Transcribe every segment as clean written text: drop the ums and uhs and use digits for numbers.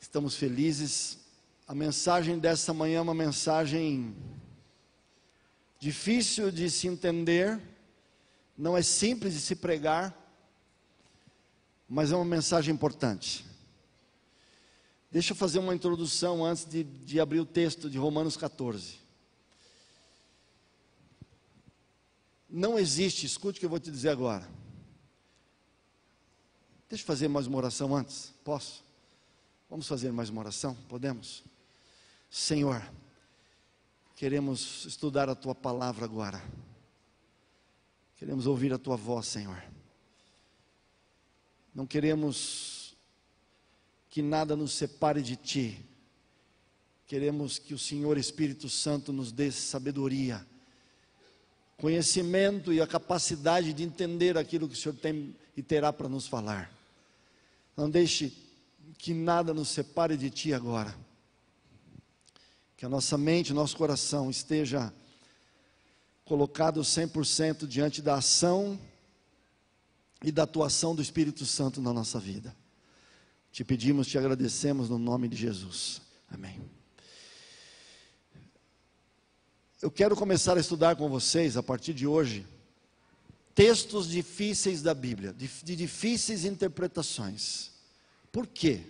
Estamos felizes. A mensagem dessa manhã é uma mensagem difícil de se entender, não é simples de se pregar, mas é uma mensagem importante. Deixa eu fazer uma introdução antes de abrir o texto de Romanos 14. Não existe, escute o que eu vou te dizer agora. Deixa eu fazer mais uma oração antes, posso? Vamos fazer mais uma oração? Podemos? Senhor, queremos estudar a Tua palavra agora. Queremos ouvir a Tua voz, Senhor. Não queremos que nada nos separe de Ti. Queremos que o Senhor Espírito Santo nos dê sabedoria, conhecimento e a capacidade de entender aquilo que o Senhor tem e terá para nos falar. Não deixe que nada nos separe de Ti agora. Que a nossa mente, o nosso coração esteja colocado 100% diante da ação e da atuação do Espírito Santo na nossa vida. Te pedimos, te agradecemos no nome de Jesus. Amém. Eu quero começar a estudar com vocês, a partir de hoje, textos difíceis da Bíblia, de difíceis interpretações. Por quê?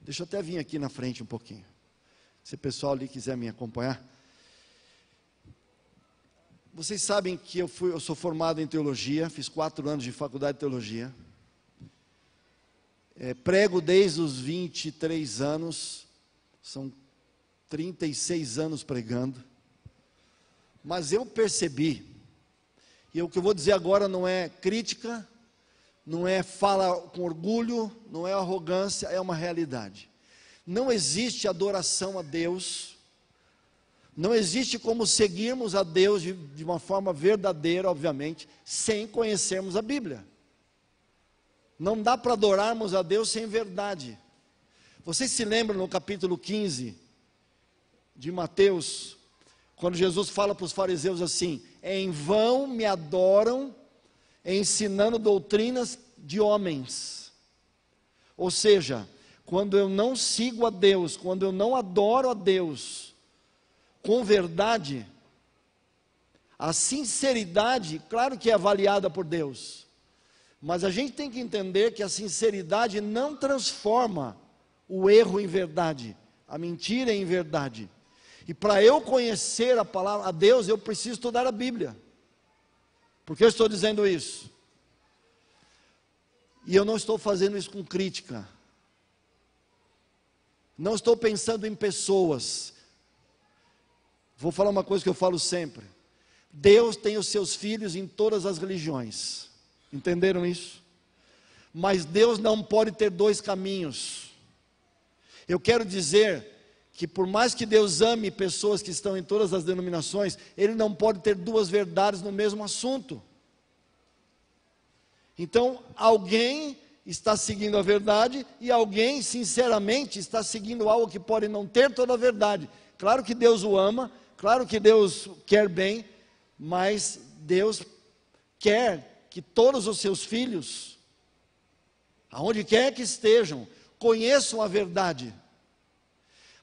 Deixa eu até vir aqui na frente um pouquinho. Se o pessoal ali quiser me acompanhar. Vocês sabem que eu sou formado em teologia, fiz 4 anos de faculdade de teologia. Prego desde os 23 anos, são 36 anos pregando. Mas eu percebi, e o que eu vou dizer agora não é crítica, não é fala com orgulho, não é arrogância, é uma realidade. Não existe adoração a Deus, não existe como seguirmos a Deus de uma forma verdadeira, obviamente, sem conhecermos a Bíblia. Não dá para adorarmos a Deus sem verdade. Vocês se lembram no capítulo 15 de Mateus, quando Jesus fala para os fariseus assim: em vão me adoram, ensinando doutrinas de homens. Ou seja, quando eu não sigo a Deus, quando eu não adoro a Deus com verdade, a sinceridade, claro que é avaliada por Deus, mas a gente tem que entender que a sinceridade não transforma o erro em verdade, a mentira em verdade. E para eu conhecer a palavra, a Deus, eu preciso estudar a Bíblia. Por que eu estou dizendo isso? E eu não estou fazendo isso com crítica. Não estou pensando em pessoas. Vou falar uma coisa que eu falo sempre. Deus tem os seus filhos em todas as religiões. Entenderam isso? Mas Deus não pode ter 2 caminhos. Eu quero dizer que por mais que Deus ame pessoas que estão em todas as denominações, Ele não pode ter 2 verdades no mesmo assunto. Então, alguém está seguindo a verdade e alguém, sinceramente, está seguindo algo que pode não ter toda a verdade. Claro que Deus o ama, claro que Deus quer bem, mas Deus quer que todos os seus filhos, aonde quer que estejam, conheçam a verdade.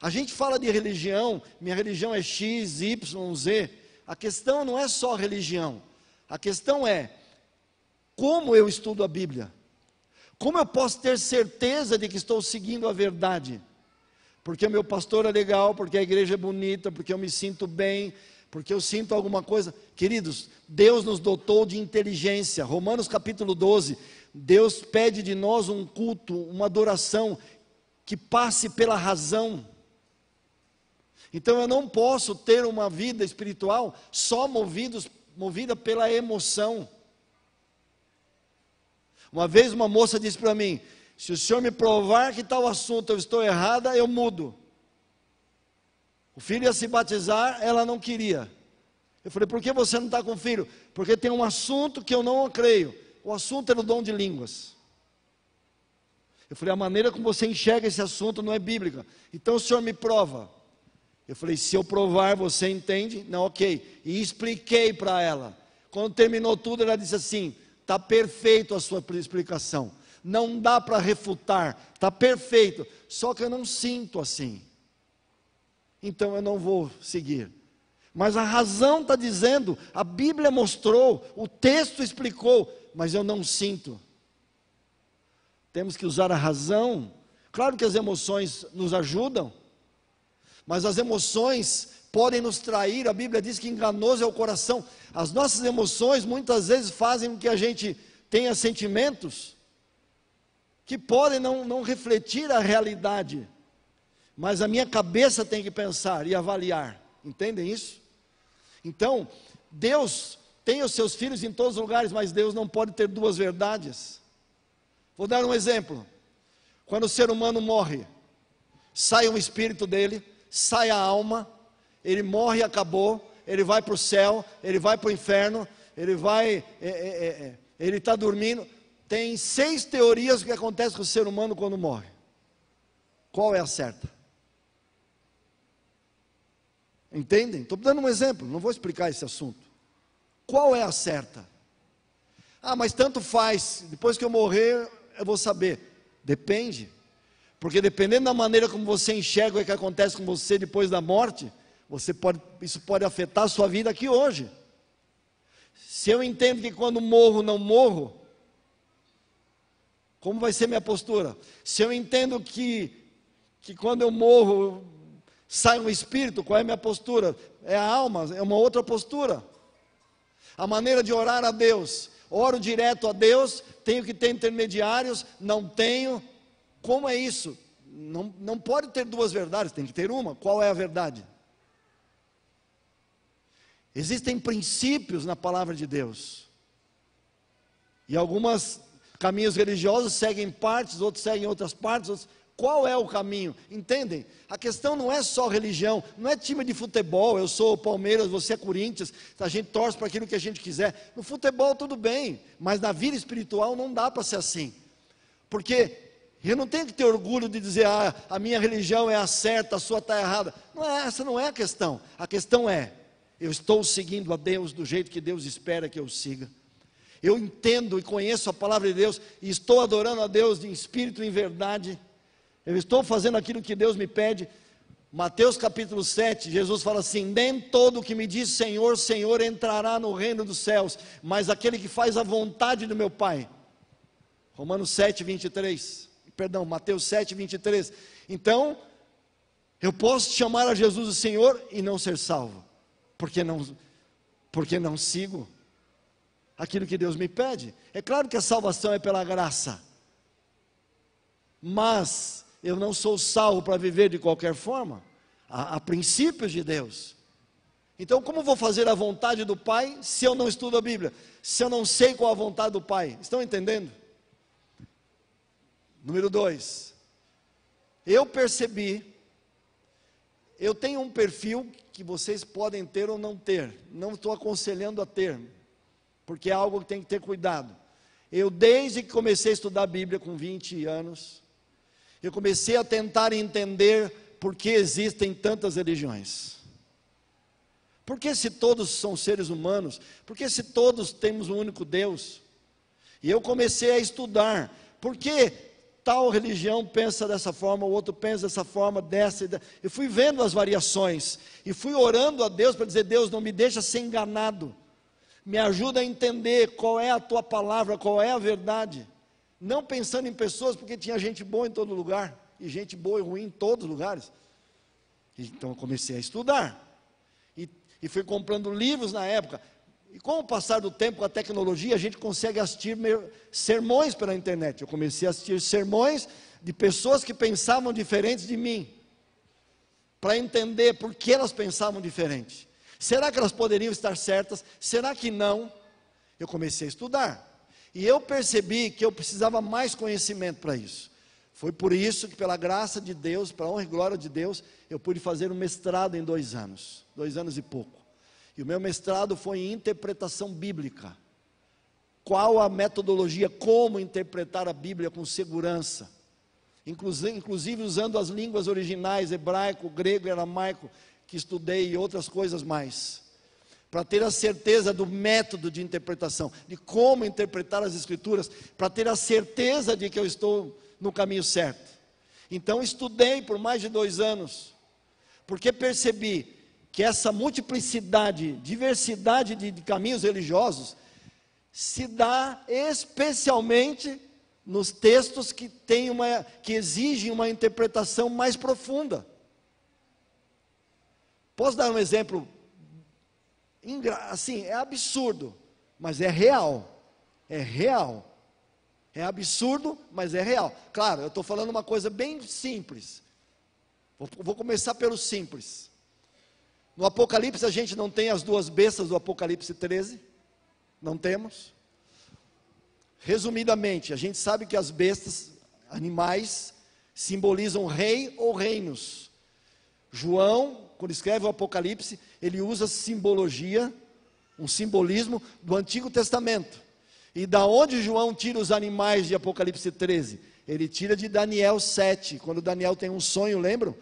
A gente fala de religião, minha religião é X, Y, Z. A questão não é só religião. A questão é como eu estudo a Bíblia. Como eu posso ter certeza de que estou seguindo a verdade? Porque o meu pastor é legal, porque a igreja é bonita, porque eu me sinto bem, porque eu sinto alguma coisa. Queridos, Deus nos dotou de inteligência. Romanos capítulo 12, Deus pede de nós um culto, uma adoração que passe pela razão. Então eu não posso ter uma vida espiritual só movida pela emoção. Uma vez uma moça disse para mim: se o senhor me provar que tal assunto eu estou errada, eu mudo. O filho ia se batizar, ela não queria. Eu falei: por que você não está com o filho? Porque tem um assunto que eu não creio. O assunto era o dom de línguas. Eu falei: a maneira como você enxerga esse assunto não é bíblica. Então o senhor me prova. Eu falei: se eu provar, você entende? Não, ok. E expliquei para ela. Quando terminou tudo, ela disse assim: está perfeito a sua explicação. não dá para refutar, está perfeito, só que eu não sinto assim, então eu não vou seguir. Mas a razão está dizendo, a Bíblia mostrou, o texto explicou, mas eu não sinto. Temos que usar a razão. Claro que as emoções nos ajudam, mas as emoções podem nos trair. A Bíblia diz que enganoso é o coração. As nossas emoções muitas vezes fazem com que a gente tenha sentimentos que podem não refletir a realidade, mas a minha cabeça tem que pensar e avaliar. Entendem isso? Então, Deus tem os seus filhos em todos os lugares, mas Deus não pode ter duas verdades. Vou dar um exemplo. Quando o ser humano morre, sai um espírito dele, sai a alma, ele morre e acabou, ele vai para o céu, ele vai para o inferno, ele está dormindo. Tem 6 teorias do que acontece com o ser humano quando morre. Qual é a certa? Entendem? Estou dando um exemplo, não vou explicar esse assunto. Qual é a certa? Ah, mas tanto faz, depois que eu morrer, eu vou saber. Depende, porque dependendo da maneira como você enxerga o que acontece com você depois da morte, isso pode afetar a sua vida aqui hoje. Se eu entendo que quando morro, não morro, como vai ser minha postura? Se eu entendo que quando eu morro, sai um espírito, qual é a minha postura? É a alma, é uma outra postura. A maneira de orar a Deus, oro direto a Deus, tenho que ter intermediários, não tenho. Como é isso? Não pode ter duas verdades, tem que ter uma. Qual é a verdade? Existem princípios na palavra de Deus, e alguns caminhos religiosos seguem partes, outros seguem outras partes. Qual é o caminho? Entendem? A questão não é só religião, não é time de futebol, eu sou Palmeiras, você é Corinthians, a gente torce para aquilo que a gente quiser. No futebol tudo bem, mas na vida espiritual não dá para ser assim, porque eu não tenho que ter orgulho de dizer, a minha religião é a certa, a sua está errada. Essa não é a questão é, eu estou seguindo a Deus do jeito que Deus espera que eu siga. Eu entendo e conheço a palavra de Deus, e estou adorando a Deus em espírito e em verdade. Eu estou fazendo aquilo que Deus me pede. Mateus capítulo 7, Jesus fala assim: nem todo que me diz Senhor, Senhor entrará no reino dos céus, mas aquele que faz a vontade do meu Pai. Mateus 7, 23. Então, eu posso chamar a Jesus o Senhor e não ser salvo, porque não sigo aquilo que Deus me pede. É claro que a salvação é pela graça, mas eu não sou salvo para viver de qualquer forma. Há princípios de Deus. Então, como vou fazer a vontade do Pai se eu não estudo a Bíblia? Se eu não sei qual a vontade do Pai? Estão entendendo? Número 2. Eu percebi, eu tenho um perfil que vocês podem ter ou não ter. Não estou aconselhando a ter, porque é algo que tem que ter cuidado. Eu, desde que comecei a estudar a Bíblia com 20 anos, eu comecei a tentar entender por que existem tantas religiões. Porque se todos são seres humanos, porque se todos temos um único Deus? E eu comecei a estudar, por que tal religião pensa dessa forma, o outro pensa dessa forma, eu fui vendo as variações, e fui orando a Deus para dizer: Deus, não me deixa ser enganado, me ajuda a entender qual é a tua palavra, qual é a verdade. Não pensando em pessoas, porque tinha gente boa em todo lugar, e gente boa e ruim em todos os lugares. Então eu comecei a estudar, e fui comprando livros na época. E com o passar do tempo, com a tecnologia, a gente consegue assistir sermões pela internet. Eu comecei a assistir sermões de pessoas que pensavam diferentes de mim, para entender por que elas pensavam diferente. Será que elas poderiam estar certas? Será que não? Eu comecei a estudar. E eu percebi que eu precisava mais conhecimento para isso. Foi por isso que, pela graça de Deus, para a honra e glória de Deus, eu pude fazer um mestrado em 2 anos, 2 anos e pouco. E o meu mestrado foi em interpretação bíblica. Qual a metodologia, como interpretar a Bíblia com segurança, inclusive usando as línguas originais, hebraico, grego e aramaico, que estudei, e outras coisas mais. para ter a certeza do método de interpretação, de como interpretar as Escrituras, para ter a certeza de que eu estou no caminho certo. Então estudei por mais de 2 anos, porque percebi que essa multiplicidade, diversidade de caminhos religiosos, se dá especialmente nos textos que exigem uma interpretação mais profunda. Posso dar um exemplo? Assim, é absurdo, mas é real. É real. É absurdo, mas é real. Claro, eu estou falando uma coisa bem simples. Vou começar pelo simples. No Apocalipse a gente não tem as 2 bestas do Apocalipse 13? Não temos? Resumidamente, a gente sabe que as bestas, animais, simbolizam rei ou reinos. João, quando escreve o Apocalipse, ele usa simbologia, um simbolismo do Antigo Testamento. E da onde João tira os animais de Apocalipse 13? Ele tira de Daniel 7, quando Daniel tem um sonho, lembram?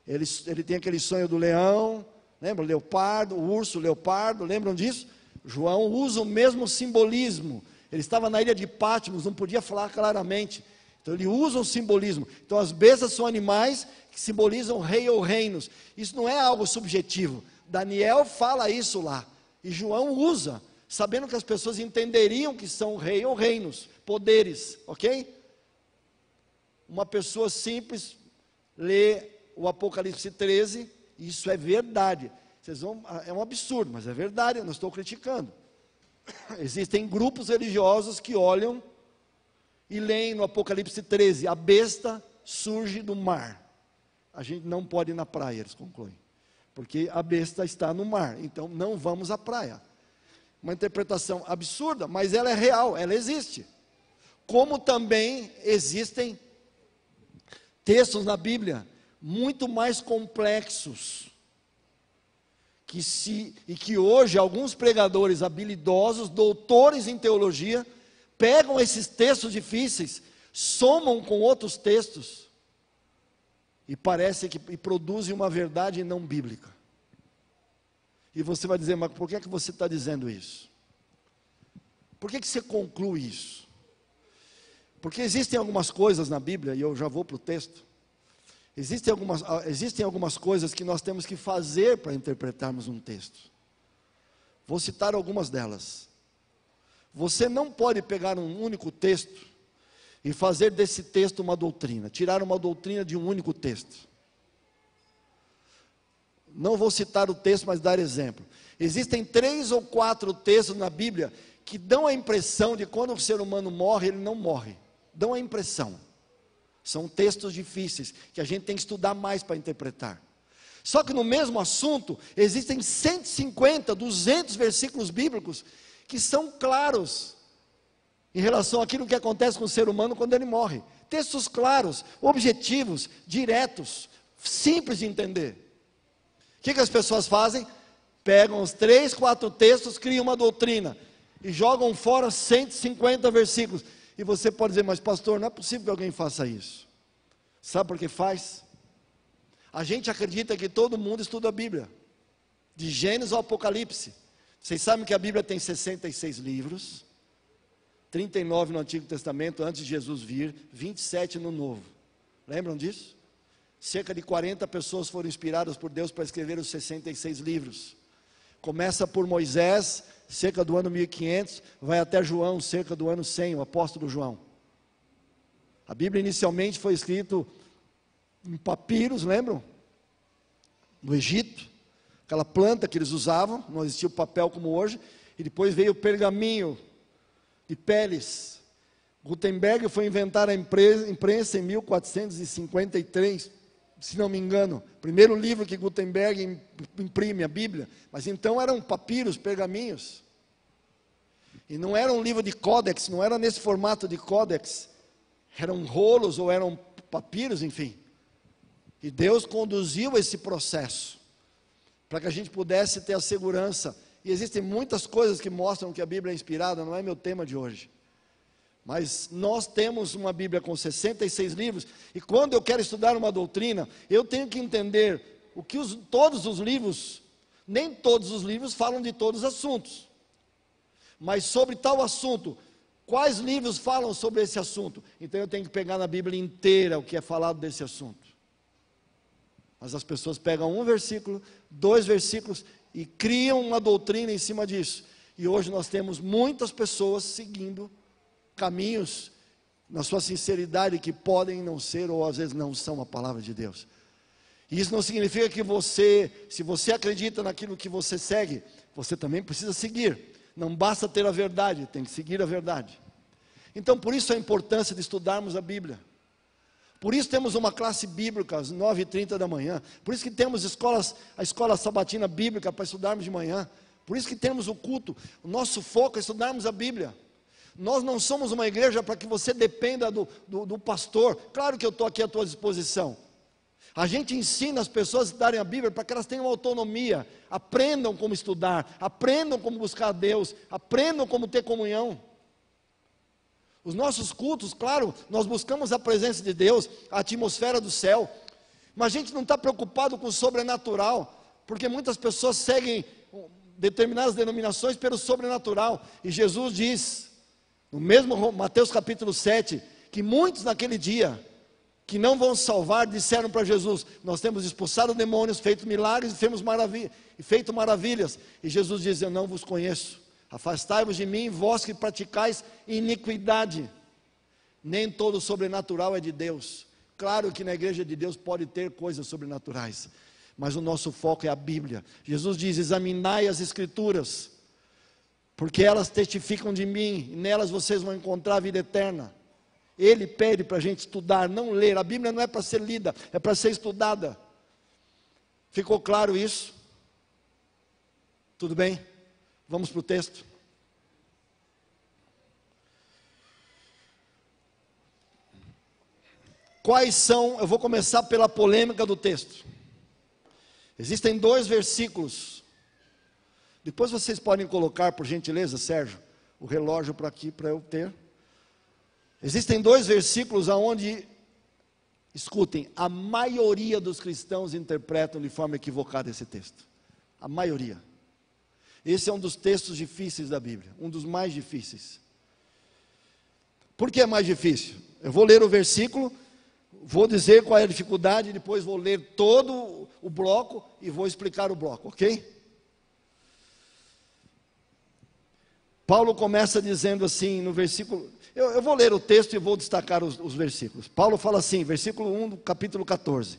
Ele tem aquele sonho do leão, lembram? Leopardo, o urso, o leopardo, lembram disso? João usa o mesmo simbolismo. Ele estava na ilha de Patmos, não podia falar claramente. Então ele usa o simbolismo. Então as bestas são animais que simbolizam rei ou reinos. Isso não é algo subjetivo. Daniel fala isso lá. E João usa, sabendo que as pessoas entenderiam que são rei ou reinos, poderes, ok? Uma pessoa simples lê o Apocalipse 13, isso é verdade. É um absurdo, mas é verdade, eu não estou criticando. Existem grupos religiosos que olham e leem no Apocalipse 13, a besta surge do mar. A gente não pode ir na praia, eles concluem, porque a besta está no mar, então não vamos à praia. Uma interpretação absurda, mas ela é real, ela existe. Como também existem textos na Bíblia muito mais complexos, e que hoje alguns pregadores habilidosos, doutores em teologia, pegam esses textos difíceis, somam com outros textos, e produzem uma verdade não bíblica. E você vai dizer, mas por que você está dizendo isso? Por que você conclui isso? Porque existem algumas coisas na Bíblia, e eu já vou para o texto, existem algumas coisas que nós temos que fazer para interpretarmos um texto. Vou citar algumas delas. Você não pode pegar um único texto e fazer desse texto uma doutrina, tirar uma doutrina de um único texto. Não vou citar o texto, mas dar exemplo. Existem 3 ou 4 textos na Bíblia que dão a impressão de que quando o ser humano morre, ele não morre. Dão a impressão. São textos difíceis, que a gente tem que estudar mais para interpretar. Só que no mesmo assunto, existem 150, 200 versículos bíblicos, que são claros, em relação àquilo que acontece com o ser humano quando ele morre. Textos claros, objetivos, diretos, simples de entender. O que as pessoas fazem? Pegam os 3, 4 textos, criam uma doutrina, e jogam fora 150 versículos. E você pode dizer, mas pastor, não é possível que alguém faça isso. Sabe por que faz? A gente acredita que todo mundo estuda a Bíblia, de Gênesis ao Apocalipse. Vocês sabem que a Bíblia tem 66 livros, 39 no Antigo Testamento, antes de Jesus vir, 27 no Novo. Lembram disso? Cerca de 40 pessoas foram inspiradas por Deus para escrever os 66 livros. Começa por Moisés, cerca do ano 1500, vai até João, cerca do ano 100, o apóstolo João. A Bíblia inicialmente foi escrita em papiros, lembram? No Egito, aquela planta que eles usavam, não existia o papel como hoje, e depois veio o pergaminho de peles. Gutenberg foi inventar a imprensa em 1453, se não me engano, primeiro livro que Gutenberg imprime, a Bíblia, mas então eram papiros, pergaminhos, e não era um livro de códex, não era nesse formato de códex, eram rolos ou eram papiros, enfim, e Deus conduziu esse processo, para que a gente pudesse ter a segurança, e existem muitas coisas que mostram que a Bíblia é inspirada, não é meu tema de hoje, mas nós temos uma Bíblia com 66 livros, e quando eu quero estudar uma doutrina, eu tenho que entender o que todos os livros Nem todos os livros falam de todos os assuntos. Mas sobre tal assunto, quais livros falam sobre esse assunto? Então eu tenho que pegar na Bíblia inteira o que é falado desse assunto. Mas as pessoas pegam um versículo, 2 versículos e criam uma doutrina em cima disso. E hoje nós temos muitas pessoas seguindo caminhos, na sua sinceridade, que podem não ser ou às vezes não são a palavra de Deus. E isso não significa que você, se você acredita naquilo que você segue, você também precisa seguir. Não basta ter a verdade, tem que seguir a verdade. Então por isso a importância de estudarmos a Bíblia. Por isso temos uma classe bíblica às 9h30 da manhã. Por isso que temos a escola sabatina bíblica para estudarmos de manhã. Por isso que temos o culto. O nosso foco é estudarmos a Bíblia. Nós não somos uma igreja para que você dependa do pastor. Claro que eu estou aqui à tua disposição. A gente ensina as pessoas a estudarem a Bíblia para que elas tenham autonomia. Aprendam como estudar, aprendam como buscar a Deus, aprendam como ter comunhão. Os nossos cultos, claro, nós buscamos a presença de Deus, a atmosfera do céu, mas a gente não está preocupado com o sobrenatural, porque muitas pessoas seguem determinadas denominações pelo sobrenatural, e Jesus diz, no mesmo Mateus capítulo 7, que muitos naquele dia, que não vão salvar, disseram para Jesus, nós temos expulsado demônios, feito milagres e feito maravilhas, e Jesus diz, eu não vos conheço. Afastai-vos de mim, vós que praticais iniquidade. Nem todo sobrenatural é de Deus. Claro que na igreja de Deus pode ter coisas sobrenaturais, mas o nosso foco é a Bíblia. Jesus diz, examinai as Escrituras, porque elas testificam de mim, e nelas vocês vão encontrar a vida eterna. Ele pede para a gente estudar, não ler. A Bíblia não é para ser lida, é para ser estudada. Ficou claro isso? Tudo bem? Vamos para o texto. Quais são, eu vou começar pela polêmica do texto. Existem 2 versículos. Depois vocês podem colocar, por gentileza, Sérgio, o relógio para aqui, para eu ter. Existem 2 versículos onde, escutem, a maioria dos cristãos interpretam de forma equivocada esse texto. A maioria. Esse é um dos textos difíceis da Bíblia, um dos mais difíceis. Por que é mais difícil? Eu vou ler o versículo, vou dizer qual é a dificuldade, depois vou ler todo o bloco e vou explicar o bloco, ok? Paulo começa dizendo assim no versículo, eu vou ler o texto e vou destacar os versículos. Paulo fala assim, versículo 1 do capítulo 14.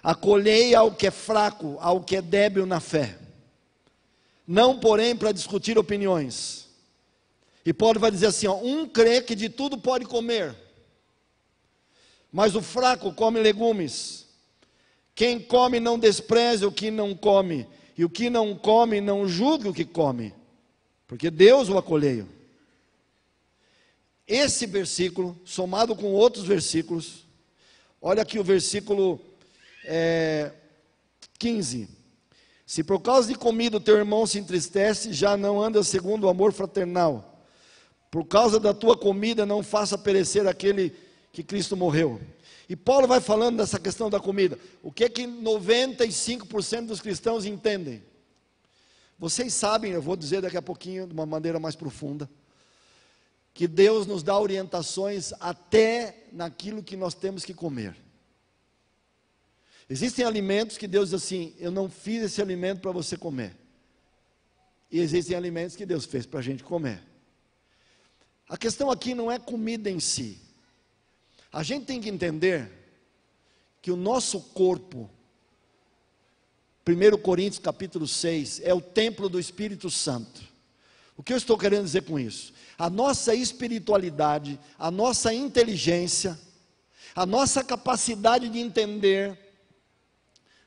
Acolhei ao que é fraco, ao que é débil na fé. Não, porém, para discutir opiniões. E Paulo vai dizer assim, um crê que de tudo pode comer, mas o fraco come legumes. Quem come não despreze o que não come, e o que não come não julgue o que come, porque Deus o acolheu. Esse versículo, somado com outros versículos, olha aqui o versículo 15. Se por causa de comida o teu irmão se entristece, já não anda segundo o amor fraternal. Por causa da tua comida não faça perecer aquele que Cristo morreu. E Paulo vai falando dessa questão da comida. O que é que 95% dos cristãos entendem? Vocês sabem, eu vou dizer daqui a pouquinho, de uma maneira mais profunda, que Deus nos dá orientações até naquilo que nós temos que comer. Existem alimentos que Deus diz assim, eu não fiz esse alimento para você comer. E existem alimentos que Deus fez para a gente comer. A questão aqui não é comida em si. A gente tem que entender que o nosso corpo, 1 Coríntios capítulo 6, é o templo do Espírito Santo. O que eu estou querendo dizer com isso? A nossa espiritualidade, a nossa inteligência, a nossa capacidade de entender,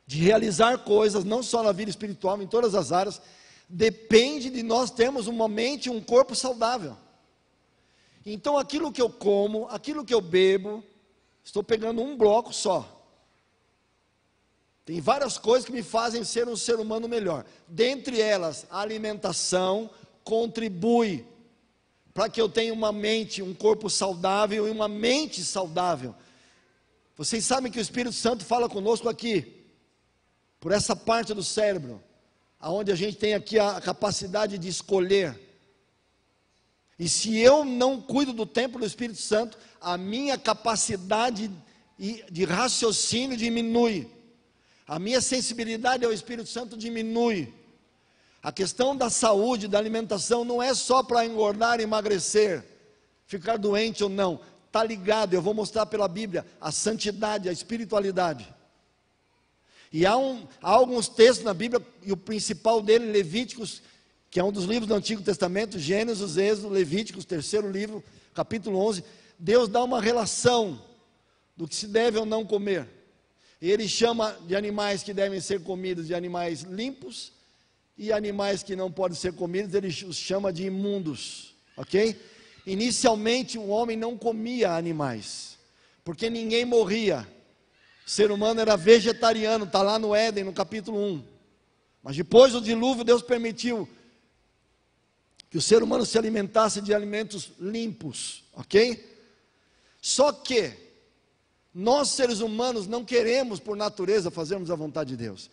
de realizar coisas, não só na vida espiritual, em todas as áreas, depende de nós termos uma mente e um corpo saudável. Então aquilo que eu como, aquilo que eu bebo, estou pegando um bloco só. Tem várias coisas que me fazem ser um ser humano melhor. Dentre elas, a alimentação contribui para que eu tenha uma mente, um corpo saudável e uma mente saudável. Vocês sabem que o Espírito Santo fala conosco aqui, por essa parte do cérebro. onde a gente tem aqui a capacidade de escolher. E se eu não cuido do templo do Espírito Santo, a minha capacidade de raciocínio diminui, a minha sensibilidade ao Espírito Santo diminui. A questão da saúde, da alimentação, não é só para engordar, emagrecer, ficar doente ou não, está ligado, eu vou mostrar pela Bíblia, a santidade, a espiritualidade. E há alguns textos na Bíblia, e o principal dele, Levíticos, que é um dos livros do Antigo Testamento, Gênesis, Êxodo, Levíticos, terceiro livro, capítulo 11, Deus dá uma relação do que se deve ou não comer. E ele chama de animais que devem ser comidos de animais limpos, e animais que não podem ser comidos, ele os chama de imundos, ok? Inicialmente o homem não comia animais, porque ninguém morria, o ser humano era vegetariano, está lá no Éden, no capítulo 1, mas depois do dilúvio Deus permitiu que o ser humano se alimentasse de alimentos limpos, ok? Só que, nós seres humanos não queremos por natureza fazermos a vontade de Deus.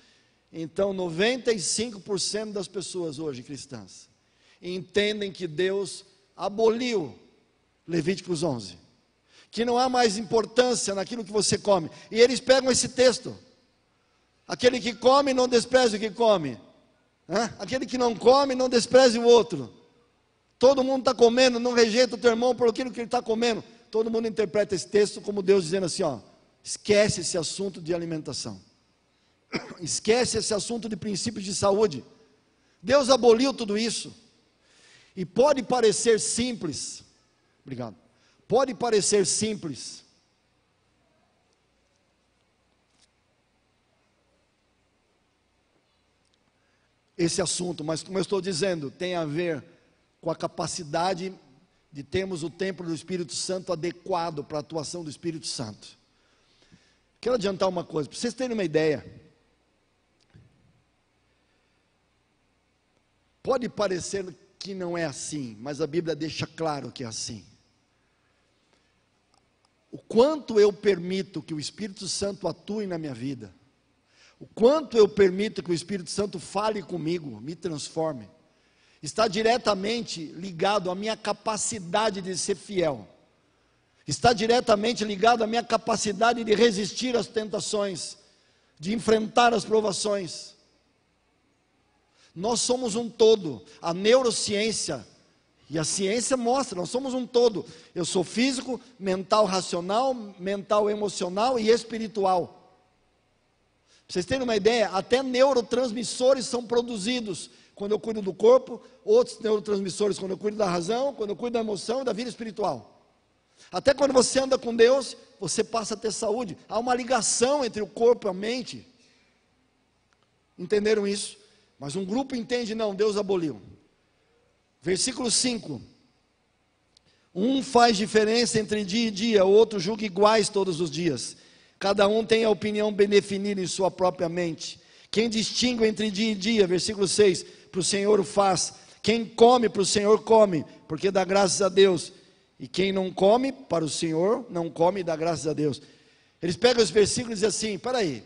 Então 95% das pessoas hoje cristãs entendem que Deus aboliu Levíticos 11, que não há mais importância naquilo que você come, e eles pegam esse texto, aquele que come não despreze o que come, aquele que não come não despreze o outro, todo mundo está comendo, não rejeita o teu irmão por aquilo que ele está comendo. Todo mundo interpreta esse texto como Deus dizendo assim, esquece esse assunto de alimentação, esquece esse assunto de princípios de saúde. Deus aboliu tudo isso. E pode parecer simples, obrigado, pode parecer simples, esse assunto, mas como eu estou dizendo, tem a ver com a capacidade de termos o templo do Espírito Santo adequado para a atuação do Espírito Santo. Quero adiantar uma coisa, para vocês terem uma ideia. Pode parecer que não é assim, mas a Bíblia deixa claro que é assim. O quanto eu permito que o Espírito Santo atue na minha vida, o quanto eu permito que o Espírito Santo fale comigo, me transforme, está diretamente ligado à minha capacidade de ser fiel, está diretamente ligado à minha capacidade de resistir às tentações, de enfrentar as provações. Nós somos um todo, a neurociência e a ciência mostra, nós somos um todo. Eu sou físico, mental racional, mental emocional e espiritual. Pra vocês terem uma ideia, até neurotransmissores são produzidos quando eu cuido do corpo, outros neurotransmissores quando eu cuido da razão, quando eu cuido da emoção e da vida espiritual. Até quando você anda com Deus, você passa a ter saúde. Há uma ligação entre o corpo e a mente. Entenderam isso? Mas um grupo entende, não, Deus aboliu. Versículo 5. Um faz diferença entre dia e dia, o outro julga iguais todos os dias. Cada um tem a opinião bem definida em sua própria mente. Quem distingue entre dia e dia, versículo 6, para o Senhor o faz. Quem come, para o Senhor come, porque dá graças a Deus. E quem não come, para o Senhor não come e dá graças a Deus. Eles pegam os versículos e dizem assim, peraí,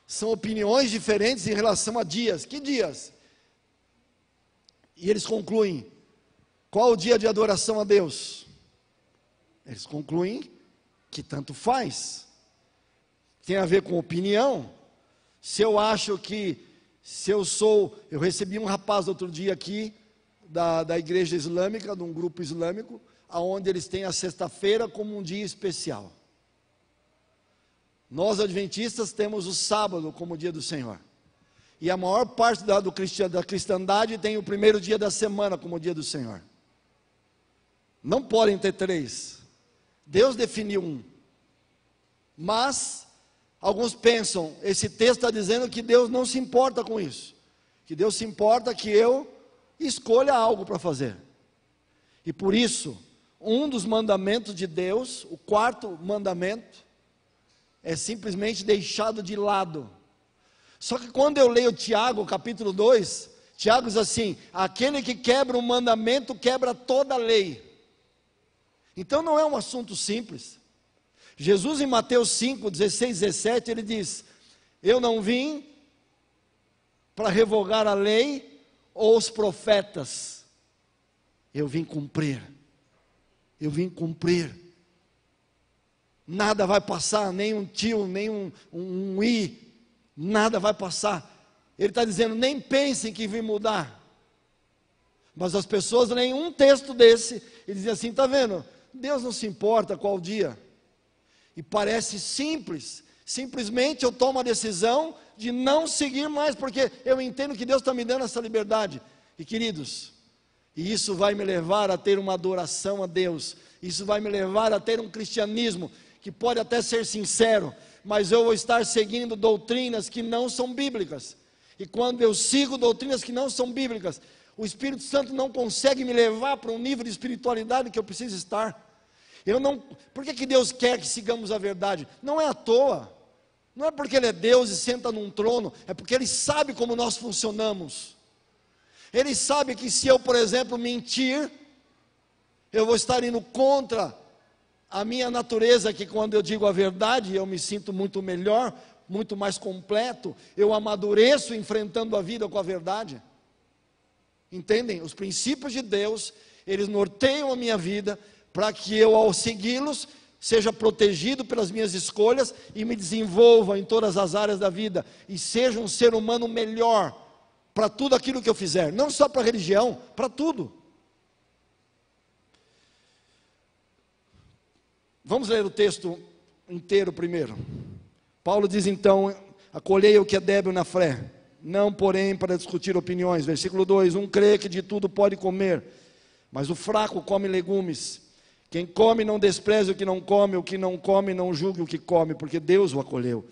são opiniões diferentes em relação a dias. Que dias? E eles concluem, qual o dia de adoração a Deus? Eles concluem que tanto faz. Tem a ver com opinião. Se eu acho que, eu recebi um rapaz outro dia aqui, da igreja islâmica, de um grupo islâmico, onde eles têm a sexta-feira como um dia especial. Nós adventistas temos o sábado como dia do Senhor. E a maior parte da cristandade tem o primeiro dia da semana como dia do Senhor. Não podem ter três. Deus definiu um. Mas alguns pensam, esse texto está dizendo que Deus não se importa com isso. Que Deus se importa que eu escolha algo para fazer. E por isso, um dos mandamentos de Deus, o quarto mandamento, é simplesmente deixado de lado. Só que quando eu leio Tiago, capítulo 2, Tiago diz assim, aquele que quebra um mandamento, quebra toda a lei. Então não é um assunto simples. Jesus em Mateus 5, 16, 17, ele diz, eu não vim para revogar a lei ou os profetas? Eu vim cumprir. Eu vim cumprir. Nada vai passar, nem um tio, nem um i, nada vai passar. Ele está dizendo, nem pensem que vim mudar. Mas as pessoas leem um texto desse e dizem assim, está vendo? Deus não se importa qual dia. E parece simples. Simplesmente eu tomo a decisão de não seguir mais, porque eu entendo que Deus está me dando essa liberdade. E queridos, e isso vai me levar a ter uma adoração a Deus. Isso vai me levar a ter um cristianismo que pode até ser sincero, mas eu vou estar seguindo doutrinas que não são bíblicas. E quando eu sigo doutrinas que não são bíblicas, o Espírito Santo não consegue me levar para um nível de espiritualidade que eu preciso estar. Por que Deus quer que sigamos a verdade? Não é à toa. Não é porque Ele é Deus e senta num trono, é porque Ele sabe como nós funcionamos. Ele sabe que se eu, por exemplo, mentir, eu vou estar indo contra a minha natureza, que quando eu digo a verdade, eu me sinto muito melhor, muito mais completo, eu amadureço enfrentando a vida com a verdade. Entendem? Os princípios de Deus, eles norteiam a minha vida, para que eu, ao segui-los, seja protegido pelas minhas escolhas, e me desenvolva em todas as áreas da vida, e seja um ser humano melhor, para tudo aquilo que eu fizer, não só para a religião, para tudo. Vamos ler o texto inteiro primeiro. Paulo diz então, acolhei o que é débil na fé, não porém para discutir opiniões. Versículo 2, um crê que de tudo pode comer, mas o fraco come legumes. Quem come não despreze o que não come não julgue o que come, porque Deus o acolheu.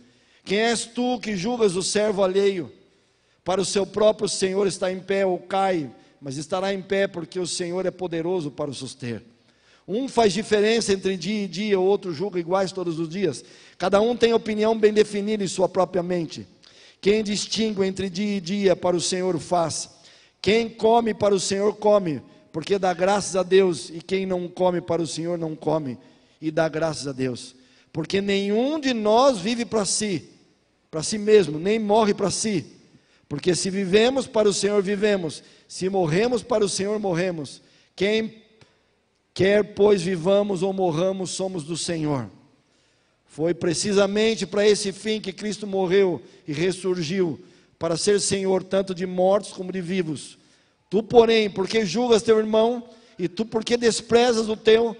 Quem és tu que julgas o servo alheio? Para o seu próprio Senhor está em pé ou cai, mas estará em pé porque o Senhor é poderoso para o suster. Um faz diferença entre dia e dia, o outro julga iguais todos os dias. Cada um tem opinião bem definida em sua própria mente. Quem distingue entre dia e dia, para o Senhor o faz. Quem come para o Senhor come, porque dá graças a Deus. E quem não come para o Senhor não come, e dá graças a Deus. Porque nenhum de nós vive para si mesmo, nem morre para si. Porque se vivemos para o Senhor vivemos, se morremos para o Senhor morremos. Quer pois vivamos ou morramos, somos do Senhor. Foi precisamente para esse fim que Cristo morreu e ressurgiu, para ser Senhor tanto de mortos como de vivos. Tu, porém, porque julgas teu irmão, e tu porque desprezas o teu,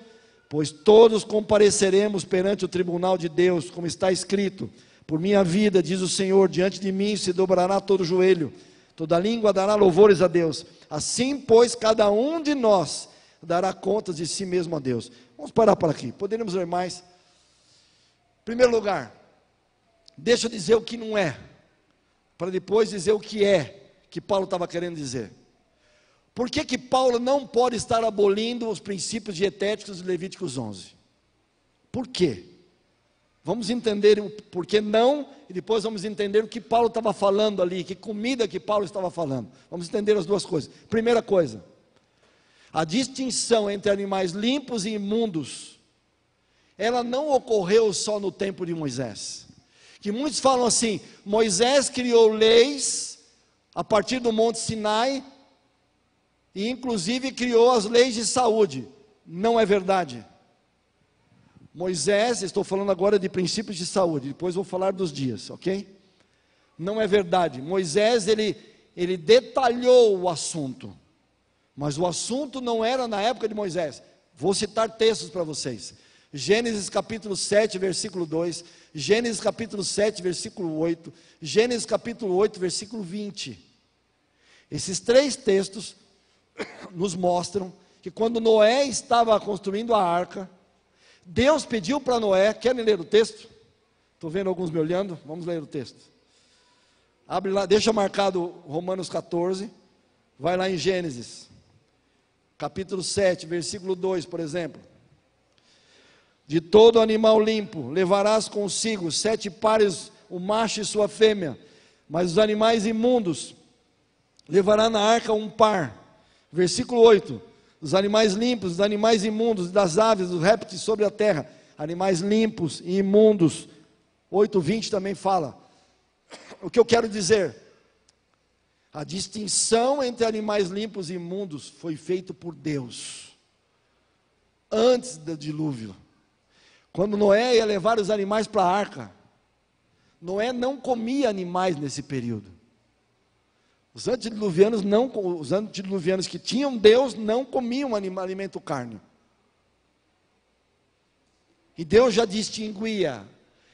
pois todos compareceremos perante o tribunal de Deus, como está escrito, por minha vida, diz o Senhor, diante de mim se dobrará todo joelho, toda língua dará louvores a Deus. Assim, pois, cada um de nós dará contas de si mesmo a Deus. Vamos parar por aqui, poderíamos ler mais. Em primeiro lugar, deixa eu dizer o que não é, para depois dizer o que é, que Paulo estava querendo dizer. Por que Paulo não pode estar abolindo os princípios dietéticos de Levíticos 11? Por quê? Vamos entender o porquê não, e depois vamos entender o que Paulo estava falando ali, que comida que Paulo estava falando. Vamos entender as duas coisas. Primeira coisa, a distinção entre animais limpos e imundos, ela não ocorreu só no tempo de Moisés. Que muitos falam assim, Moisés criou leis a partir do Monte Sinai, e inclusive criou as leis de saúde. Não é verdade. Moisés, estou falando agora de princípios de saúde, depois vou falar dos dias, ok? Não é verdade. Moisés, ele detalhou o assunto, mas o assunto não era na época de Moisés. Vou citar textos para vocês. Gênesis capítulo 7, versículo 2, Gênesis capítulo 7, versículo 8, Gênesis capítulo 8, versículo 20. Esses três textos nos mostram que quando Noé estava construindo a arca, Deus pediu para Noé, querem ler o texto? Estou vendo alguns me olhando, vamos ler o texto. Abre lá, deixa marcado Romanos 14, vai lá em Gênesis, capítulo 7, versículo 2, por exemplo. De todo animal limpo levarás consigo 7 pares, o macho e sua fêmea, mas os animais imundos levará na arca um par. Versículo 8, dos animais limpos, dos animais imundos, das aves, dos répteis sobre a terra, animais limpos e imundos. 8:20 também fala. O que eu quero dizer, A distinção entre animais limpos e imundos foi feito por Deus, antes do dilúvio. Quando Noé ia levar os animais para a arca, Noé não comia animais nesse período. Os antediluvianos que tinham Deus não comiam alimento carne. E Deus já distinguia.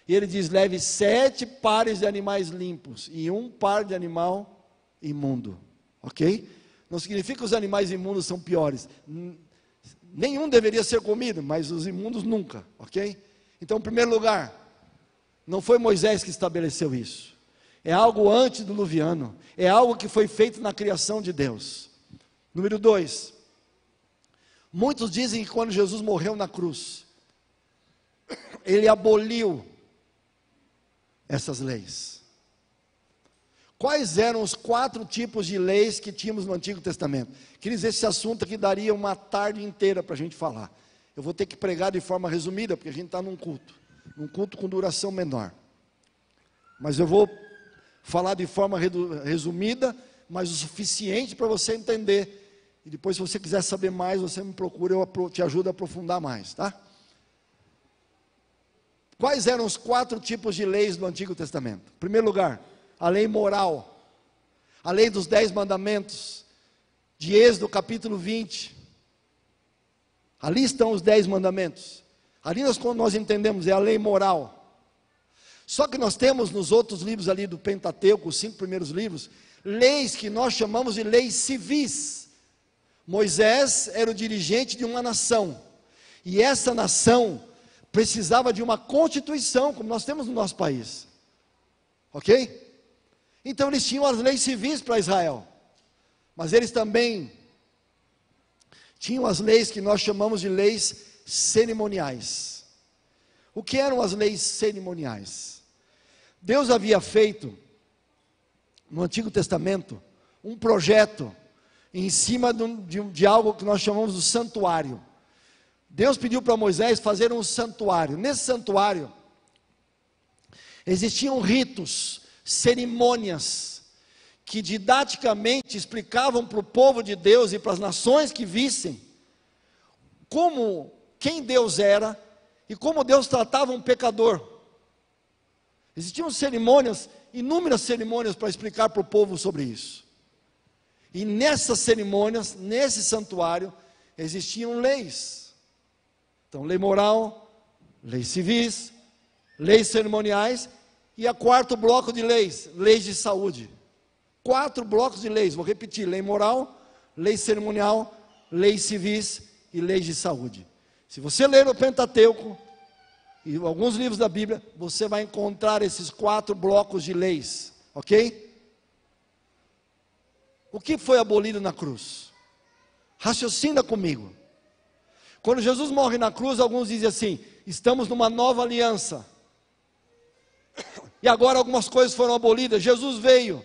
E Ele diz: leve 7 pares de animais limpos e 1 par de animal imundo. Ok? Não significa que os animais imundos são piores. Nenhum deveria ser comido, mas os imundos nunca. Ok? Então, em primeiro lugar, não foi Moisés que estabeleceu isso. É algo antediluviano. É algo que foi feito na criação de Deus. Número 2. Muitos dizem que quando Jesus morreu na cruz, Ele aboliu essas leis. Quais eram os 4 tipos de leis que tínhamos no Antigo Testamento? Queridos, esse assunto aqui daria uma tarde inteira para a gente falar. Eu vou ter que pregar de forma resumida, porque a gente está num culto com duração menor. Mas eu vou falar de forma resumida, mas o suficiente para você entender. E depois, se você quiser saber mais, você me procura, eu te ajudo a aprofundar mais, tá? Quais eram os 4 tipos de leis do Antigo Testamento? Em primeiro lugar, a lei moral, a lei dos 10 mandamentos, de Êxodo capítulo 20. Ali estão os 10 mandamentos. Ali nós entendemos, é a lei moral. Só que nós temos nos outros livros ali do Pentateuco, os 5 primeiros livros, leis que nós chamamos de leis civis. Moisés era o dirigente de uma nação, e essa nação precisava de uma constituição, como nós temos no nosso país. Ok? Então eles tinham as leis civis para Israel, mas eles também tinham as leis que nós chamamos de leis cerimoniais. O que eram as leis cerimoniais? Deus havia feito, no Antigo Testamento, um projeto em cima de algo que nós chamamos de santuário. Deus pediu para Moisés fazer um santuário. Nesse santuário, existiam ritos, cerimônias, que didaticamente explicavam para o povo de Deus e para as nações que vissem, quem Deus era, e como Deus tratava um pecador. Existiam cerimônias, inúmeras cerimônias para explicar para o povo sobre isso. E nessas cerimônias, nesse santuário, existiam leis. Então, lei moral, leis civis, leis cerimoniais, e a 4º bloco de leis, leis de saúde. 4 blocos de leis, vou repetir: lei moral, lei cerimonial, leis civis e leis de saúde. Se você ler o Pentateuco e alguns livros da Bíblia, você vai encontrar esses 4 blocos de leis, ok? O que foi abolido na cruz? Raciocina comigo. Quando Jesus morre na cruz, alguns dizem assim: estamos numa nova aliança, e agora algumas coisas foram abolidas. Jesus veio,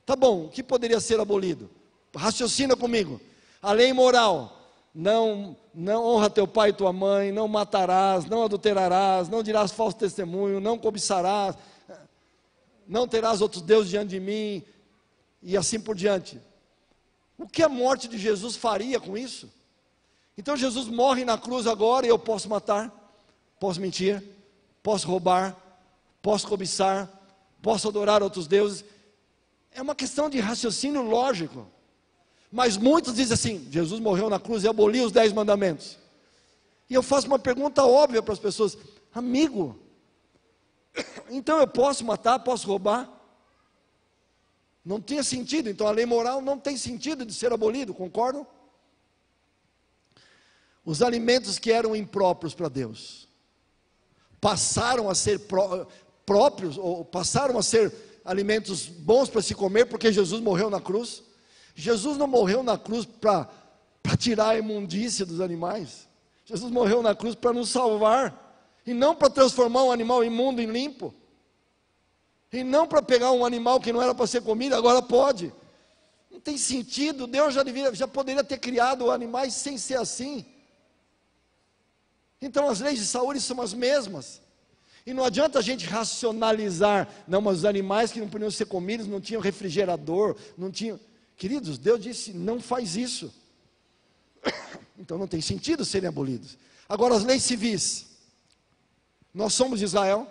tá bom, o que poderia ser abolido? Raciocina comigo. A lei moral: não honra teu pai e tua mãe, não matarás, não adulterarás, não dirás falso testemunho, não cobiçarás, não terás outros deuses diante de mim, e assim por diante. O que a morte de Jesus faria com isso? Então Jesus morre na cruz agora, e eu posso matar, posso mentir, posso roubar, posso cobiçar, posso adorar outros deuses. É uma questão de raciocínio lógico. Mas muitos dizem assim: Jesus morreu na cruz e aboliu os 10 mandamentos. E eu faço uma pergunta óbvia para as pessoas: amigo, então eu posso matar, posso roubar? Não tinha sentido. Então a lei moral não tem sentido de ser abolido, concordam? Os alimentos que eram impróprios para Deus passaram a ser próprios, ou passaram a ser alimentos bons para se comer, porque Jesus morreu na cruz. Jesus não morreu na cruz para tirar a imundícia dos animais. Jesus morreu na cruz para nos salvar, e não para transformar um animal imundo em limpo, e não para pegar um animal que não era para ser comido, agora pode. Não tem sentido. Deus já poderia ter criado animais sem ser assim. Então as leis de saúde são as mesmas. E não adianta a gente racionalizar, não, mas os animais que não podiam ser comidos não tinham refrigerador, não tinham. Queridos, Deus disse, não faz isso. Então não tem sentido serem abolidos. Agora, as leis civis. Nós somos Israel,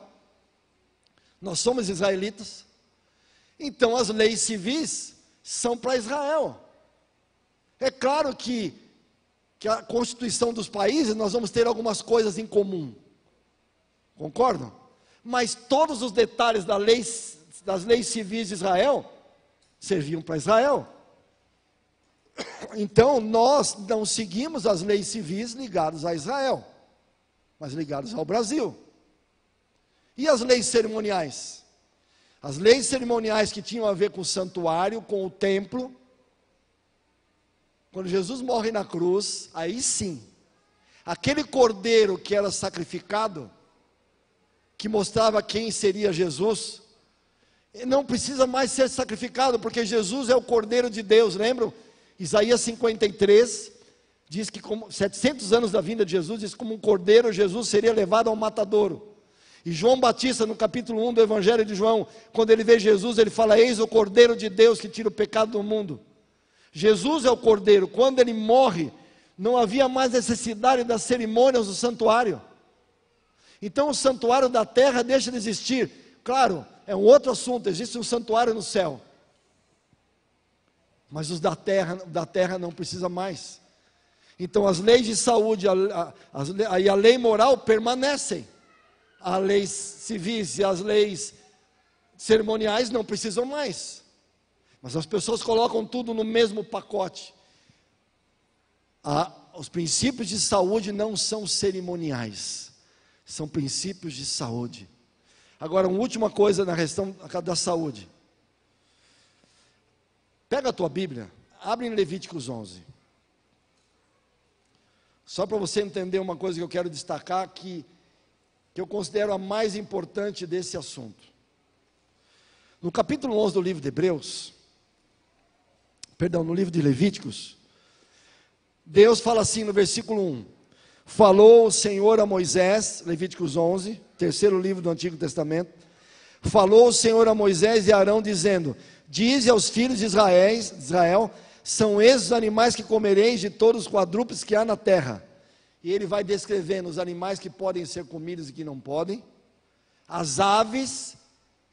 nós somos israelitas, então as leis civis são para Israel. É claro que a constituição dos países, nós vamos ter algumas coisas em comum, concordam? Mas todos os detalhes das leis civis de Israel, serviam para Israel. Então nós não seguimos as leis civis ligadas a Israel, mas ligadas ao Brasil. E as leis cerimoniais? As leis cerimoniais que tinham a ver com o santuário, com o templo. Quando Jesus morre na cruz, aí sim, aquele cordeiro que era sacrificado, que mostrava quem seria Jesus, não precisa mais ser sacrificado, porque Jesus é o cordeiro de Deus, lembram? Isaías 53, diz que como 700 anos da vinda de Jesus, diz que como um cordeiro Jesus seria levado ao matadouro. E João Batista, no capítulo 1 do Evangelho de João, quando ele vê Jesus, ele fala, eis o Cordeiro de Deus que tira o pecado do mundo. Jesus é o Cordeiro. Quando ele morre, não havia mais necessidade das cerimônias do santuário. Então o santuário da terra deixa de existir. Claro, é um outro assunto, existe um santuário no céu. Mas os da terra não precisa mais. Então as leis de saúde e a lei moral permanecem. As leis civis e as leis cerimoniais não precisam mais. Mas as pessoas colocam tudo no mesmo pacote. Os princípios de saúde não são cerimoniais, são princípios de saúde. Agora, uma última coisa na questão da saúde. Pega a tua Bíblia, abre em Levíticos 11. Só para você entender uma coisa que eu quero destacar, que eu considero a mais importante desse assunto. No capítulo 11 do livro de Hebreus, no livro de Levíticos, Deus fala assim no versículo 1, falou o Senhor a Moisés, Levíticos 11, terceiro livro do Antigo Testamento, falou o Senhor a Moisés e a Arão dizendo, dize aos filhos de Israel, são esses os animais que comereis de todos os quadrúpedes que há na terra. E ele vai descrevendo os animais que podem ser comidos e que não podem, as aves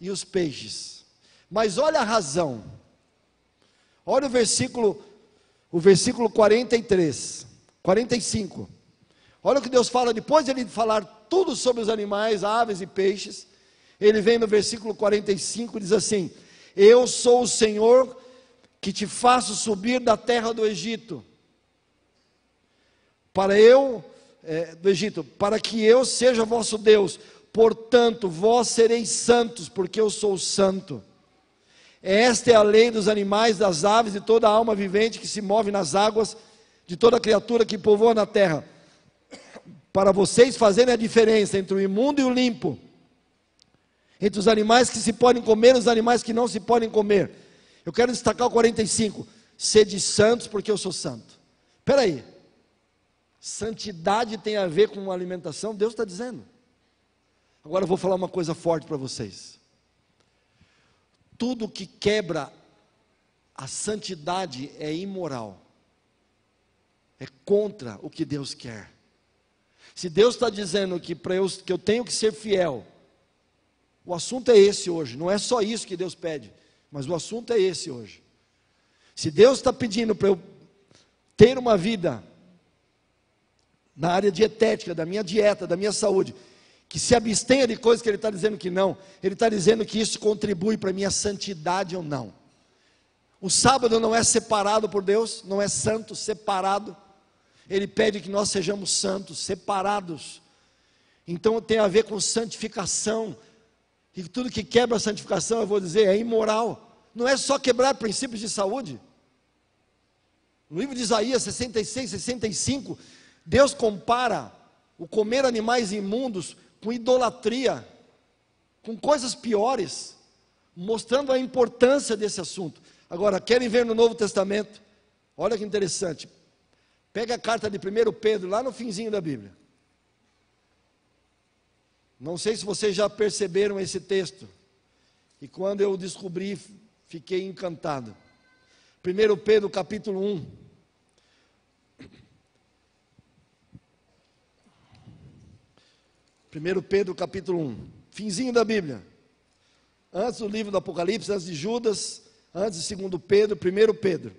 e os peixes. Mas olha a razão. Olha o versículo 43, 45. Olha o que Deus fala, depois de ele falar tudo sobre os animais, aves e peixes, ele vem no versículo 45 e diz assim, eu sou o Senhor que te faço subir da terra do Egito, para que eu seja vosso Deus, portanto vós sereis santos, porque eu sou santo. Esta é a lei dos animais, das aves, de toda alma vivente que se move nas águas, de toda criatura que povoa na terra, para vocês fazerem a diferença entre o imundo e o limpo, entre os animais que se podem comer e os animais que não se podem comer. Eu quero destacar o 45, sede santos porque eu sou santo. Espera aí, santidade tem a ver com alimentação? Deus está dizendo. Agora eu vou falar uma coisa forte para vocês. Tudo que quebra a santidade é imoral, é contra o que Deus quer. Se Deus está dizendo que eu tenho que ser fiel, o assunto é esse hoje, não é só isso que Deus pede, mas o assunto é esse hoje. Se Deus está pedindo para eu ter uma vida na área dietética, da minha dieta, da minha saúde, que se abstenha de coisas que Ele está dizendo que não, Ele está dizendo que isso contribui para a minha santidade ou não. O sábado não é separado por Deus, não é santo, separado. Ele pede que nós sejamos santos, separados. Então tem a ver com santificação. E tudo que quebra a santificação, eu vou dizer, é imoral. Não é só quebrar princípios de saúde. No livro de Isaías 66, 65, Deus compara o comer animais imundos com idolatria, com coisas piores, mostrando a importância desse assunto. Agora, querem ver no Novo Testamento? Olha que interessante. Pega a carta de 1 Pedro, lá no finzinho da Bíblia. Não sei se vocês já perceberam esse texto, e quando eu descobri, fiquei encantado. 1 Pedro capítulo 1. 1 Pedro capítulo 1, finzinho da Bíblia, antes do livro do Apocalipse, antes de Judas, antes de 2 Pedro, 1 Pedro.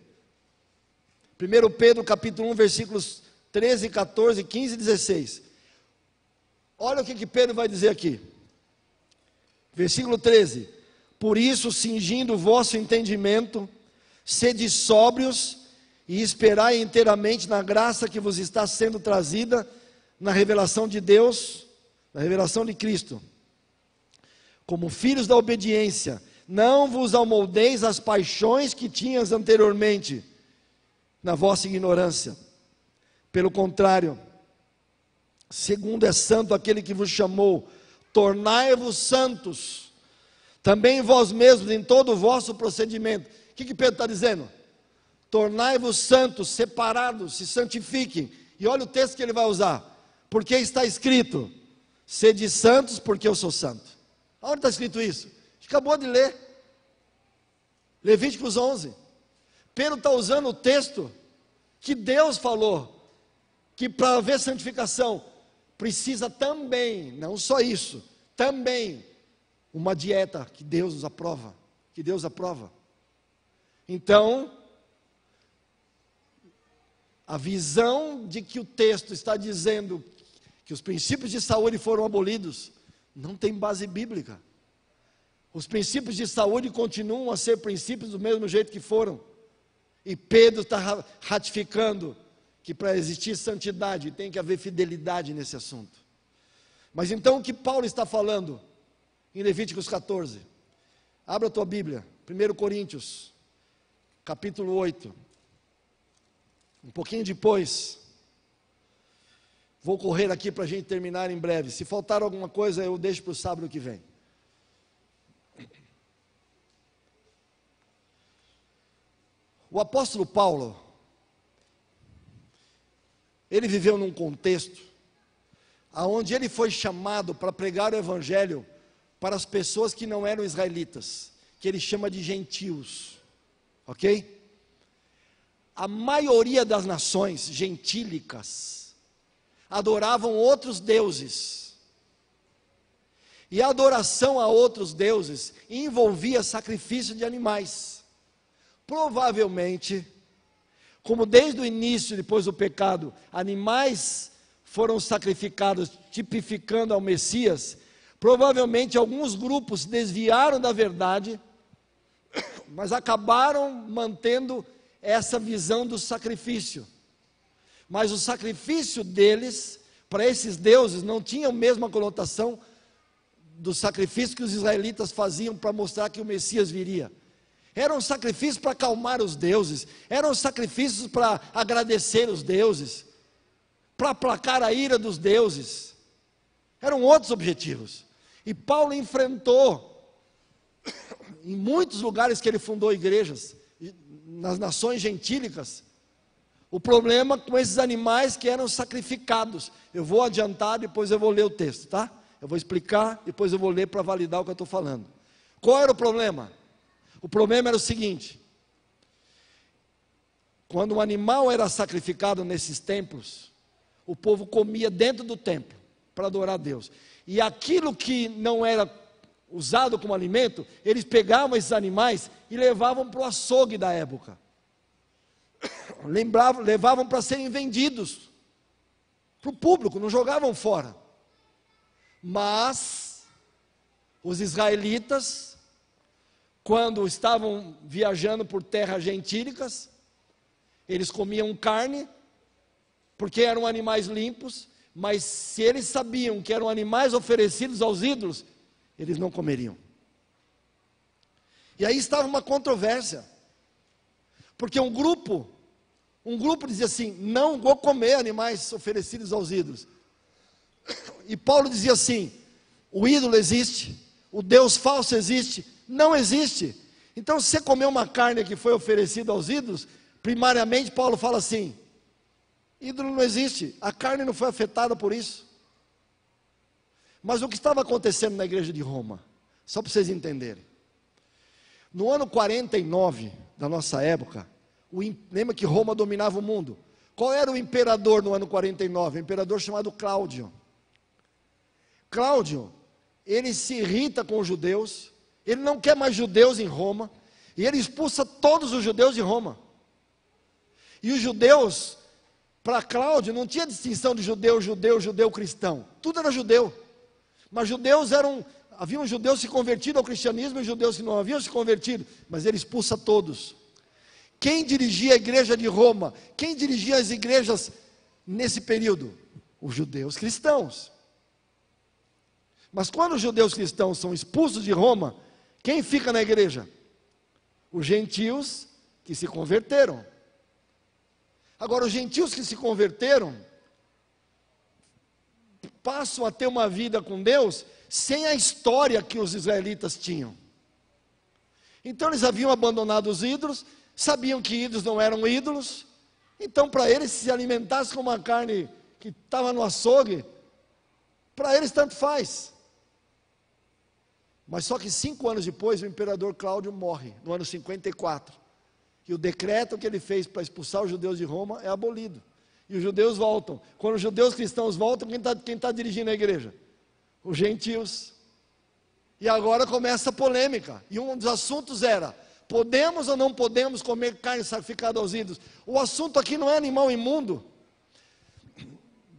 1 Pedro capítulo 1, versículos 13, 14, 15 e 16. Olha o que Pedro vai dizer aqui. Versículo 13. Por isso, cingindo o vosso entendimento, sede sóbrios e esperai inteiramente na graça que vos está sendo trazida na revelação de Deus, na revelação de Cristo. Como filhos da obediência, não vos amoldeis às paixões que tinhas anteriormente, na vossa ignorância. Pelo contrário, segundo é santo aquele que vos chamou, tornai-vos santos, também vós mesmos em todo o vosso procedimento. O que Pedro está dizendo? Tornai-vos santos, separados, se santifiquem. E olha o texto que ele vai usar. Porque está escrito, sede santos porque eu sou santo. Onde está escrito isso? A gente acabou de ler. Levíticos 11. Pedro está usando o texto que Deus falou, que para haver santificação, precisa também, não só isso, também, uma dieta que Deus nos aprova, que Deus aprova. Então, a visão de que o texto está dizendo que os princípios de saúde foram abolidos, não tem base bíblica. Os princípios de saúde continuam a ser princípios do mesmo jeito que foram. E Pedro está ratificando que para existir santidade tem que haver fidelidade nesse assunto. Mas então o que Paulo está falando em Levíticos 14? Abra a tua Bíblia, 1 Coríntios, capítulo 8. Um pouquinho depois, vou correr aqui para a gente terminar em breve. Se faltar alguma coisa, eu deixo para o sábado que vem. O apóstolo Paulo, ele viveu num contexto onde ele foi chamado para pregar o evangelho para as pessoas que não eram israelitas, que ele chama de gentios, ok? A maioria das nações gentílicas adoravam outros deuses, e a adoração a outros deuses envolvia sacrifício de animais. Provavelmente, como desde o início, depois do pecado, animais foram sacrificados, tipificando ao Messias, provavelmente alguns grupos desviaram da verdade, mas acabaram mantendo essa visão do sacrifício. Mas o sacrifício deles, para esses deuses, não tinha a mesma conotação do sacrifício que os israelitas faziam para mostrar que o Messias viria. Eram sacrifícios para acalmar os deuses, eram sacrifícios para agradecer os deuses, para aplacar a ira dos deuses. Eram outros objetivos. E Paulo enfrentou, em muitos lugares que ele fundou igrejas, nas nações gentílicas, o problema com esses animais que eram sacrificados. Eu vou adiantar, depois eu vou ler o texto, tá? Eu vou explicar, depois eu vou ler para validar o que eu estou falando. Qual era o problema? O problema era o seguinte: quando um animal era sacrificado nesses templos, o povo comia dentro do templo, para adorar a Deus. E aquilo que não era usado como alimento, eles pegavam esses animais e levavam para o açougue da época. Levavam para serem vendidos para o público, não jogavam fora. Mas os israelitas, quando estavam viajando por terras gentílicas, eles comiam carne, porque eram animais limpos, mas se eles sabiam que eram animais oferecidos aos ídolos, eles não comeriam. E aí estava uma controvérsia, porque um grupo dizia assim: não vou comer animais oferecidos aos ídolos. E Paulo dizia assim: o ídolo existe, o Deus falso existe, não existe. Então, se você comer uma carne que foi oferecida aos ídolos, primariamente Paulo fala assim: ídolo não existe, a carne não foi afetada por isso. Mas o que estava acontecendo na igreja de Roma? Só para vocês entenderem. No ano 49 da nossa época, lembra que Roma dominava o mundo? Qual era o imperador no ano 49? Um imperador chamado Cláudio. Cláudio, ele se irrita com os judeus, ele não quer mais judeus em Roma, e ele expulsa todos os judeus de Roma. E os judeus, para Cláudio, não tinha distinção de judeu cristão, tudo era judeu. Mas haviam judeus se convertido ao cristianismo e judeus que não haviam se convertido, mas ele expulsa todos. Quem dirigia a igreja de Roma? Quem dirigia as igrejas nesse período? Os judeus cristãos. Mas quando os judeus cristãos são expulsos de Roma, quem fica na igreja? Os gentios que se converteram. Agora, os gentios que se converteram passam a ter uma vida com Deus sem a história que os israelitas tinham. Então eles haviam abandonado os ídolos, sabiam que ídolos não eram ídolos, então para eles, se alimentassem com uma carne que estava no açougue, para eles tanto faz. Mas só que 5 anos depois, o imperador Cláudio morre, no ano 54, e o decreto que ele fez para expulsar os judeus de Roma é abolido, e os judeus voltam. Quando os judeus cristãos voltam, quem está dirigindo a igreja? Os gentios. E agora começa a polêmica, e um dos assuntos era: podemos ou não podemos comer carne sacrificada aos ídolos? O assunto aqui não é animal imundo.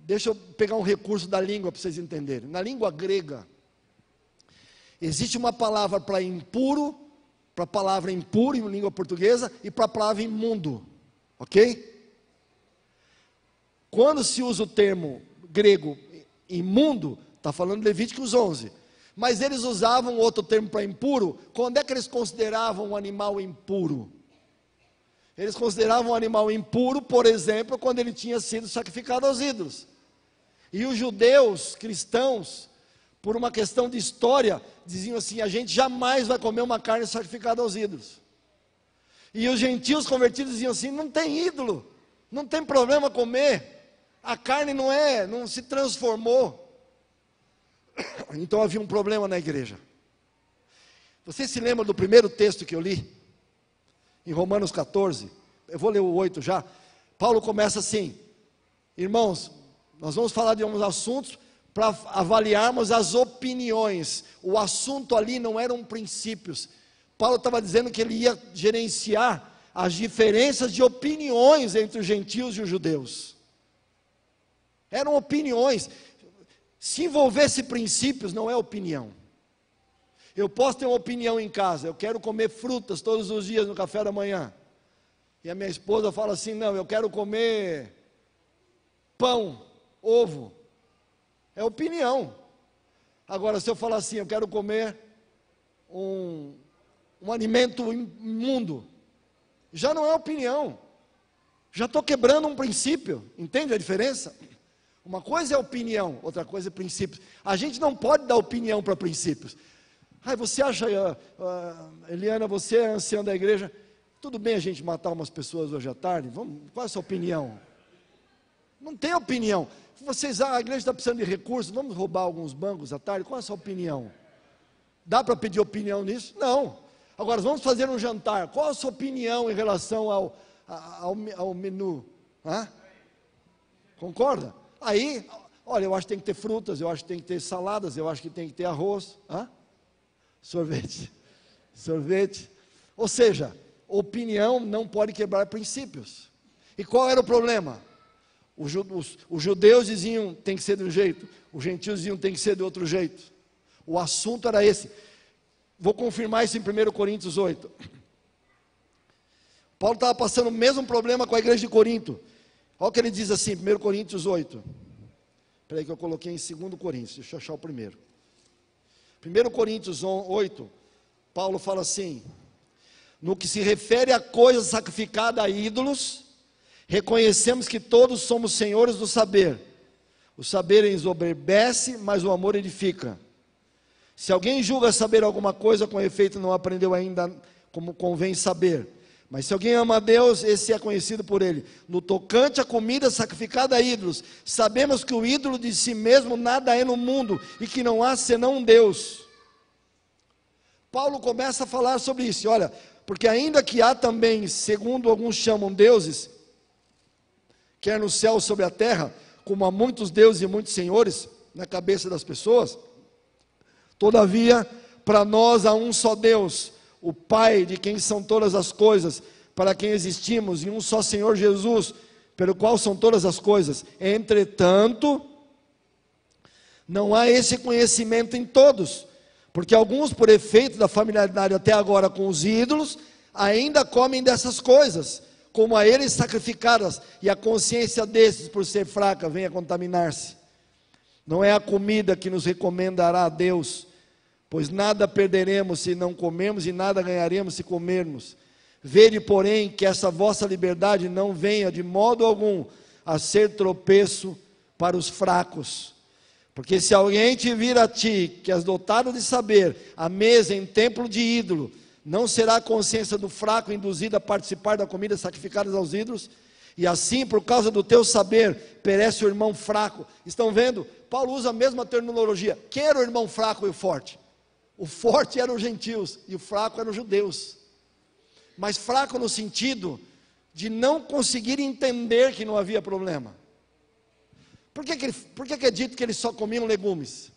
Deixa eu pegar um recurso da língua para vocês entenderem. Na língua grega, existe uma palavra para impuro, para a palavra impuro em língua portuguesa, e para a palavra imundo, ok? Quando se usa o termo grego imundo, está falando de Levíticos 11, mas eles usavam outro termo para impuro. Quando é que eles consideravam um animal impuro? Eles consideravam um animal impuro, por exemplo, quando ele tinha sido sacrificado aos ídolos. E os judeus cristãos, por uma questão de história, diziam assim: a gente jamais vai comer uma carne sacrificada aos ídolos. E os gentios convertidos diziam assim: não tem ídolo, não tem problema comer, a carne não se transformou. Então havia um problema na igreja. Você se lembra do primeiro texto que eu li? Em Romanos 14, eu vou ler o 8 já. Paulo começa assim: irmãos, nós vamos falar de alguns assuntos para avaliarmos as opiniões. O assunto ali não eram princípios. Paulo estava dizendo que ele ia gerenciar as diferenças de opiniões entre os gentios e os judeus. Eram opiniões. Se envolvesse princípios, não é opinião. Eu posso ter uma opinião em casa: eu quero comer frutas todos os dias no café da manhã. E a minha esposa fala assim: não, eu quero comer pão, ovo. É opinião. Agora, se eu falar assim: eu quero comer um alimento imundo, já não é opinião. Já estou quebrando um princípio. Entende a diferença? Uma coisa é opinião, outra coisa é princípios. A gente não pode dar opinião para princípios. Você acha, Eliana, você é anciã da igreja, tudo bem a gente matar umas pessoas hoje à tarde? Qual é a sua opinião? Não tem opinião. A igreja está precisando de recursos, vamos roubar alguns bancos à tarde? Qual é a sua opinião? Dá para pedir opinião nisso? Não. Agora, vamos fazer um jantar, qual a sua opinião em relação ao menu? Concorda? Aí, olha, eu acho que tem que ter frutas, eu acho que tem que ter saladas, eu acho que tem que ter arroz, sorvete. Ou seja, opinião não pode quebrar princípios. E qual era o problema? Os judeus diziam tem que ser de um jeito, os gentios diziam tem que ser de outro jeito. O assunto era esse. Vou confirmar isso em 1 Coríntios 8. Paulo estava passando o mesmo problema com a igreja de Corinto. Olha o que ele diz assim, 1 Coríntios 8. Espera aí que eu coloquei em 2 Coríntios, deixa eu achar o primeiro. 1 Coríntios 8, Paulo fala assim: no que se refere a coisa sacrificada a ídolos, reconhecemos que todos somos senhores do saber. O saber ensoberbece, mas o amor edifica. Se alguém julga saber alguma coisa, com efeito não aprendeu ainda como convém saber. Mas se alguém ama a Deus, esse é conhecido por ele. No tocante à comida sacrificada a ídolos, sabemos que o ídolo de si mesmo nada é no mundo, e que não há senão um Deus. Paulo começa a falar sobre isso, olha, porque ainda que há também, segundo alguns chamam deuses, quer no céu ou sobre a terra, como há muitos deuses e muitos senhores na cabeça das pessoas, todavia, para nós há um só Deus, o Pai, de quem são todas as coisas, para quem existimos, e um só Senhor Jesus, pelo qual são todas as coisas. Entretanto, não há esse conhecimento em todos, porque alguns, por efeito da familiaridade até agora com os ídolos, ainda comem dessas coisas, como a eles sacrificadas, e a consciência desses, por ser fraca, vem a contaminar-se. Não é a comida que nos recomendará a Deus, pois nada perderemos se não comermos, e nada ganharemos se comermos. Vede, porém, que essa vossa liberdade não venha de modo algum a ser tropeço para os fracos. Porque se alguém te vir a ti, que és dotado de saber, a mesa em templo de ídolo, não será a consciência do fraco induzida a participar da comida sacrificada aos ídolos? E assim, por causa do teu saber, perece o irmão fraco. Estão vendo? Paulo usa a mesma terminologia. Quem era o irmão fraco e o forte? O forte eram os gentios e o fraco eram os judeus. Mas fraco no sentido de não conseguir entender que não havia problema. Por que é dito que eles só comiam legumes?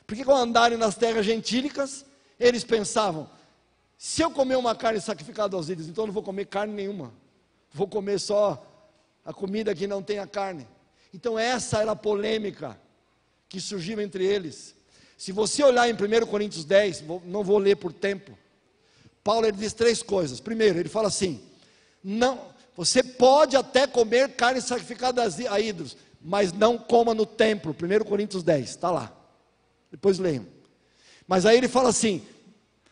Porque quando andarem nas terras gentílicas, eles pensavam, se eu comer uma carne sacrificada aos ídolos, então eu não vou comer carne nenhuma, vou comer só a comida que não tem a carne. Então essa era a polêmica que surgiu entre eles. Se você olhar em 1 Coríntios 10, não vou ler por tempo, Paulo ele diz 3 coisas. Primeiro, ele fala assim, não, você pode até comer carne sacrificada a ídolos, mas não coma no templo. 1 Coríntios 10, está lá, depois leiam. Mas aí ele fala assim,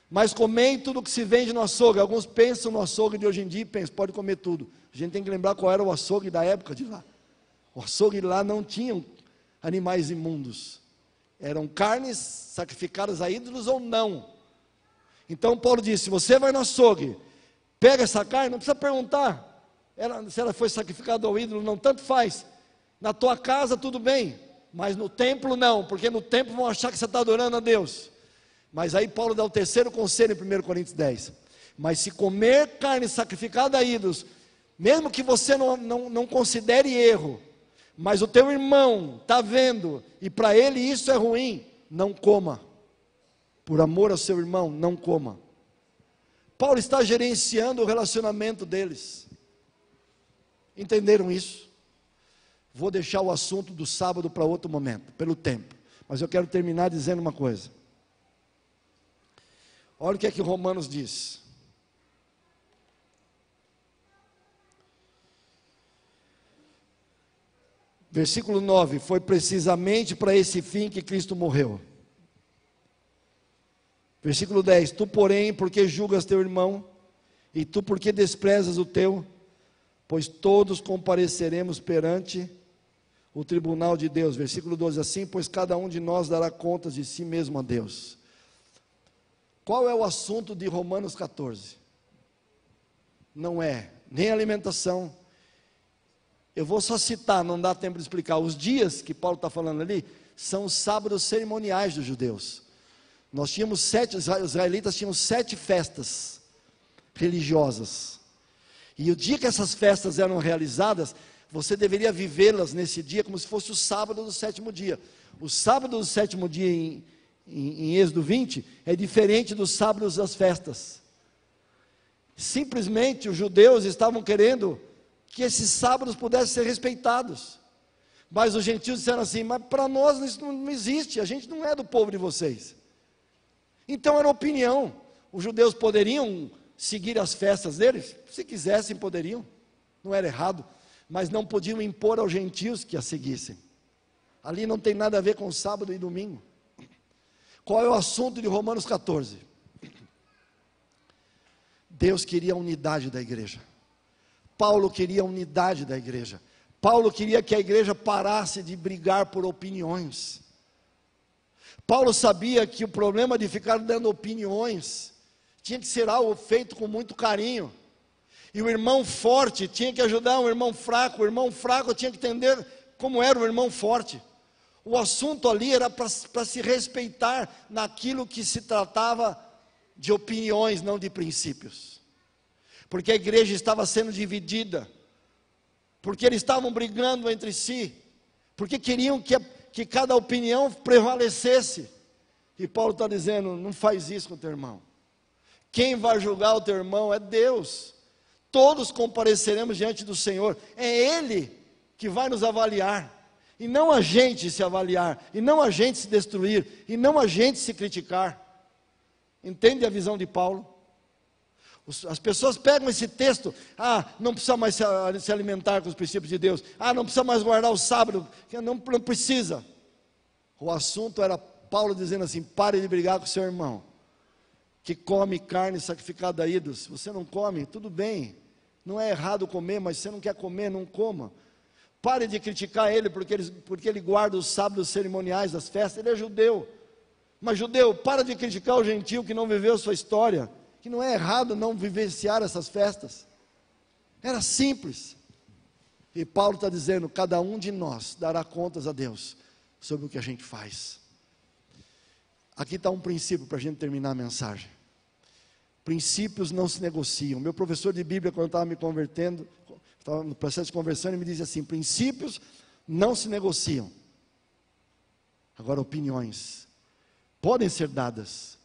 mas comem tudo que se vende no açougue. Alguns pensam no açougue de hoje em dia e pensam, pode comer tudo. A gente tem que lembrar qual era o açougue da época de lá. O açougue de lá não tinham animais imundos, eram carnes sacrificadas a ídolos ou não. Então Paulo disse, se você vai no açougue, pega essa carne, não precisa perguntar se ela foi sacrificada ao ídolo, não, tanto faz. Na tua casa tudo bem, mas no templo não, porque no templo vão achar que você está adorando a Deus. Mas aí Paulo dá o terceiro conselho em 1 Coríntios 10, mas se comer carne sacrificada a ídolos, mesmo que você não considere erro, mas o teu irmão está vendo, e para ele isso é ruim, não coma, por amor ao seu irmão, não coma. Paulo está gerenciando o relacionamento deles, entenderam isso? Vou deixar o assunto do sábado para outro momento, pelo tempo, mas eu quero terminar dizendo uma coisa. Olha o que é que Romanos diz. Versículo 9, foi precisamente para esse fim que Cristo morreu. Versículo 10, tu porém, porque julgas teu irmão, e tu porque desprezas o teu, pois todos compareceremos perante o tribunal de Deus. Versículo 12, assim, pois cada um de nós dará contas de si mesmo a Deus. Qual é o assunto de Romanos 14? Não é nem alimentação. Eu vou só citar, não dá tempo de explicar. Os dias que Paulo está falando ali, são os sábados cerimoniais dos judeus. Nós tínhamos os israelitas tinham 7 festas religiosas. E o dia que essas festas eram realizadas, você deveria vivê-las nesse dia como se fosse o sábado do 7º dia. O sábado do 7º dia em Êxodo 20, é diferente dos sábados das festas. Simplesmente os judeus estavam querendo que esses sábados pudessem ser respeitados, mas os gentios disseram assim, mas para nós isso não existe, a gente não é do povo de vocês. Então era opinião, os judeus poderiam seguir as festas deles, se quisessem poderiam, não era errado, mas não podiam impor aos gentios que a seguissem. Ali não tem nada a ver com sábado e domingo. Qual é o assunto de Romanos 14? Deus queria a unidade da igreja. Paulo queria a unidade da igreja. Paulo queria que a igreja parasse de brigar por opiniões. Paulo sabia que o problema de ficar dando opiniões tinha que ser algo feito com muito carinho. E o irmão forte tinha que ajudar o irmão fraco tinha que entender como era o irmão forte. O assunto ali era para se respeitar naquilo que se tratava de opiniões, não de princípios. Porque a igreja estava sendo dividida, porque eles estavam brigando entre si, porque queriam que cada opinião prevalecesse. E Paulo está dizendo: não faz isso com o teu irmão. Quem vai julgar o teu irmão é Deus. Todos compareceremos diante do Senhor. É Ele que vai nos avaliar, e não a gente se avaliar, e não a gente se destruir, e não a gente se criticar. Entende a visão de Paulo? As pessoas pegam esse texto: não precisa mais se alimentar com os princípios de Deus, não precisa mais guardar o sábado, não precisa. O assunto era Paulo dizendo assim: pare de brigar com o seu irmão, que come carne sacrificada a ídolos. Você não come, tudo bem, não é errado comer, mas se você não quer comer, não coma. Pare de criticar ele, porque ele guarda os sábados cerimoniais das festas. Ele é judeu, mas judeu, para de criticar o gentio que não viveu sua história, que não é errado não vivenciar essas festas. Era simples. E Paulo está dizendo: cada um de nós dará contas a Deus sobre o que a gente faz. Aqui está um princípio para a gente terminar a mensagem. Princípios não se negociam. Meu professor de Bíblia, quando eu estava me convertendo, estava no processo de conversão, ele me dizia assim: princípios não se negociam. Agora, opiniões podem ser dadas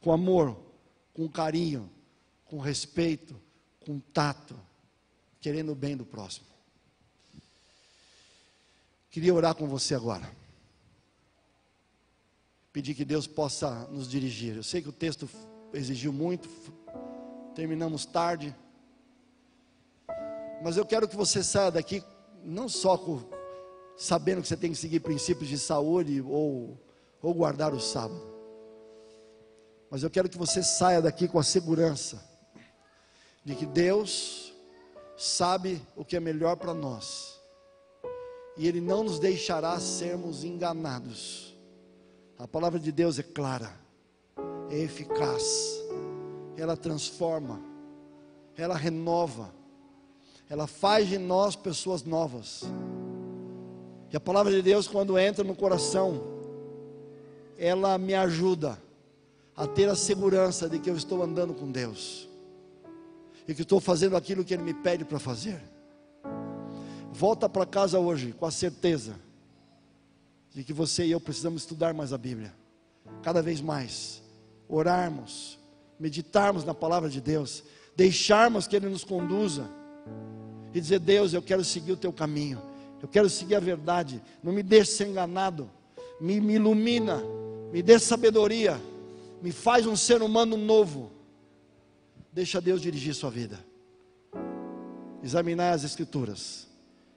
com amor, com carinho, com respeito, com tato, querendo o bem do próximo. Queria orar com você agora, pedir que Deus possa nos dirigir. Eu sei que o texto exigiu muito, terminamos tarde, mas eu quero que você saia daqui não só sabendo que você tem que seguir princípios de saúde ou guardar o sábado, mas eu quero que você saia daqui com a segurança de que Deus sabe o que é melhor para nós, e Ele não nos deixará sermos enganados. A palavra de Deus é clara, é eficaz, ela transforma, ela renova, ela faz de nós pessoas novas. E a palavra de Deus, quando entra no coração, ela me ajuda a ter a segurança de que eu estou andando com Deus, e que estou fazendo aquilo que Ele me pede para fazer. Volta para casa hoje com a certeza de que você e eu precisamos estudar mais a Bíblia, cada vez mais, orarmos, meditarmos na palavra de Deus, deixarmos que Ele nos conduza, e dizer: Deus, eu quero seguir o Teu caminho, eu quero seguir a verdade, não me deixe ser enganado, me ilumina, me dê sabedoria, me faz um ser humano novo. Deixa Deus dirigir sua vida. Examinar as Escrituras,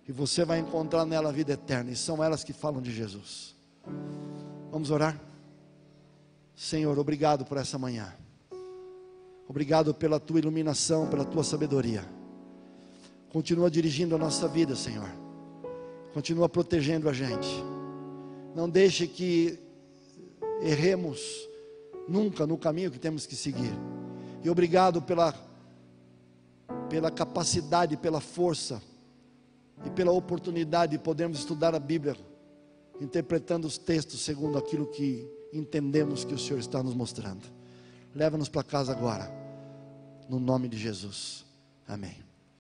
e você vai encontrar nela a vida eterna, e são elas que falam de Jesus. Vamos orar? Senhor, obrigado por essa manhã, obrigado pela Tua iluminação, pela Tua sabedoria. Continua dirigindo a nossa vida, Senhor, continua protegendo a gente, não deixe que erremos nunca no caminho que temos que seguir. E obrigado pela capacidade, pela força e pela oportunidade de podermos estudar a Bíblia, interpretando os textos segundo aquilo que entendemos que o Senhor está nos mostrando. Leva-nos para casa agora, no nome de Jesus, amém.